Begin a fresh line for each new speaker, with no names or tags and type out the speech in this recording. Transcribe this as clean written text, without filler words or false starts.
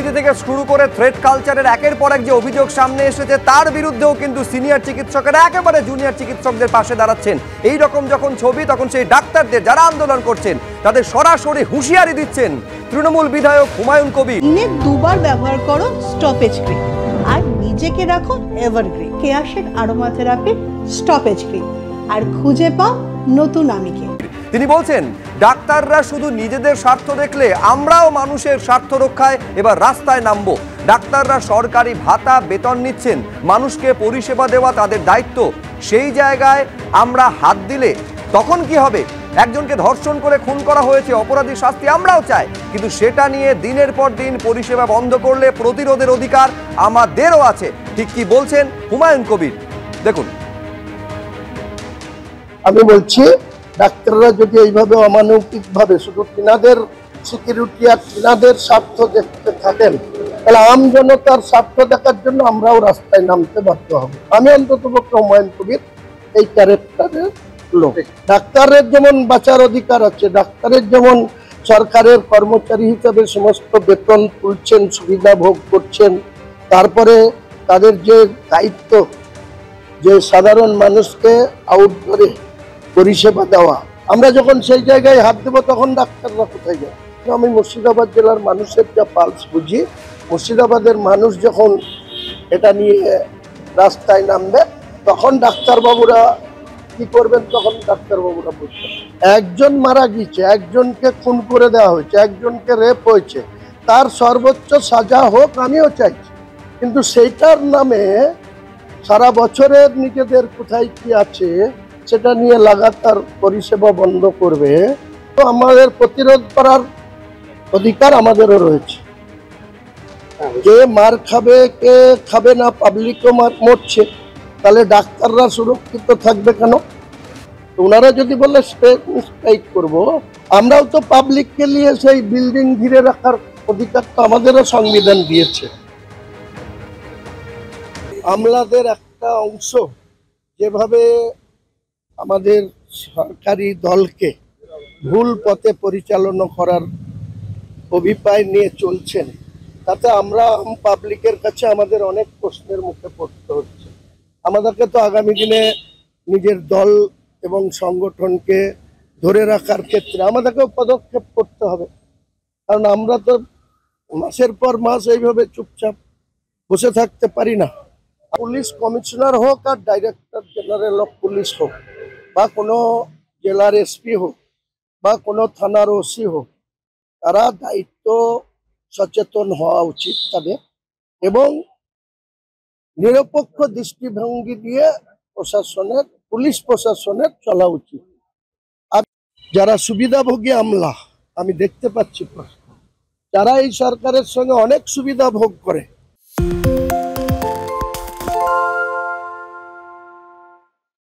দুর্নীতি থেকে শুরু করে থ্রেট কালচারের একের পর এক যে অভিযোগ সামনে এসেছে তার বিরুদ্ধেও কিন্তু সিনিয়র চিকিৎসকেরা একেবারে জুনিয়র চিকিৎসকদের পাশে দাঁড়াচ্ছেন। এই রকম যখন ছবি তখন সেই ডাক্তারদের যারা আন্দোলন করছেন তাদের সরাসরি হুঁশিয়ারি দিচ্ছেন তৃণমূল বিধায়ক হুমায়ুন কবির।
দিনে দুবার ব্যবহার করো স্টপেজ ক্রিম আর নিজেকে রাখো এভারগ্রিন কেয়াশেড আরোমা থেরাপি স্টপেজ ক্রিম আর খুঁজে পাও নতুন আমিকে।
তিনি বলছেন ডাক্তাররা শুধু নিজেদের স্বার্থ দেখলে আমরাও মানুষের স্বার্থ রক্ষায় এবার রাস্তায় নামবো। ডাক্তাররা সরকারি ভাতা বেতন নিচ্ছেন, মানুষকে পরিষেবা দেওয়া তাদের দায়িত্ব। সেই জায়গায় আমরা হাত দিলে তখন কি হবে? একজনকে ধর্ষণ করে খুন করা হয়েছে, অপরাধী শাস্তি আমরাও চাই, কিন্তু সেটা নিয়ে দিনের পর দিন পরিষেবা বন্ধ করলে প্রতিরোধের অধিকার আমাদেরও আছে। ঠিক কি বলছেন হুমায়ুন কবির, দেখুন।
আমি বলছি ডাক্তাররা যদি এইভাবে অমানবিকভাবে শুধু তিনাদের সিকিউরিটি আর তিনাদের স্বার্থ দেখতে থাকেন তাহলে আমজনতার স্বার্থ দেখার জন্য আমরাও রাস্তায় নামতে বাধ্য হব। আমি অন্ততপক্ষে হুমায়ুন কবির এই ক্যারেক্টারের লোক। ডাক্তারের যেমন বাঁচার অধিকার আছে, ডাক্তারের যেমন সরকারের কর্মচারী হিসাবে সমস্ত বেতন তুলছেন, সুবিধা ভোগ করছেন, তারপরে তাদের যে দায়িত্ব যে সাধারণ মানুষকে আউটডোরে পরিষেবা দেওয়া, আমরা যখন সেই জায়গায় হাত দেবো তখন ডাক্তাররা কোথায় যায়? আমি মুর্শিদাবাদ জেলার মানুষের যা পালস বুঝি, মুর্শিদাবাদের মানুষ যখন এটা নিয়ে রাস্তায় নামবে তখন ডাক্তারবাবুরা কি করবেন, তখন ডাক্তারবাবুরা বুঝবেন। একজন মারা গিয়েছে, একজনকে খুন করে দেওয়া হয়েছে, একজনকে রেপ হয়েছে, তার সর্বোচ্চ সাজা হোক আমিও চাইছি, কিন্তু সেইটার নামে সারা বছরের নিজেদের কোথায় কি আছে সেটা নিয়ে লাগাতার পরিষেবা বন্ধ করবে। তো আমাদের প্রতিরোধ করার অধিকার আমাদেরও রয়েছে। যে মার খাবে কে খাবে না, পাবলিকও মরছে, তাহলে ডাক্তাররা সুরক্ষিত থাকবে কেন? ওনারা যদি বলে স্ট্রাইক করবো, আমরাও তো পাবলিককে নিয়ে সেই বিল্ডিং ঘিরে রাখার অধিকার তো আমাদেরও সংবিধান দিয়েছে। আমলাদের একটা অংশ যেভাবে আমাদের সরকারি দলকে ভুল পথে পরিচালনা করার অভিপ্রায় নিয়ে চলছেন, তাতে আমরা পাবলিকের কাছে আমাদের অনেক প্রশ্নের মুখে পড়তে হচ্ছে। আমাদেরকে তো আগামী দিনে নিজের দল এবং সংগঠনকে ধরে রাখার ক্ষেত্রে আমাদেরকেও পদক্ষেপ করতে হবে, কারণ আমরা তো মাসের পর মাস এইভাবে চুপচাপ বসে থাকতে পারি না। পুলিশ কমিশনার হোক আর ডাইরেক্টর জেনারেল অফ পুলিশ হোক বা কোনো জেলার এসপি হোক বা কোনো থানার ওসি হোক, তারা দায়িত্ব সচেতন হওয়া উচিত তাদের, এবং নিরপেক্ষ দৃষ্টিভঙ্গি দিয়ে প্রশাসনের, পুলিশ প্রশাসনের চলা উচিত। আর যারা সুবিধাভোগী আমলা আমি দেখতে পাচ্ছি, যারা এই সরকারের সঙ্গে অনেক সুবিধা ভোগ করে,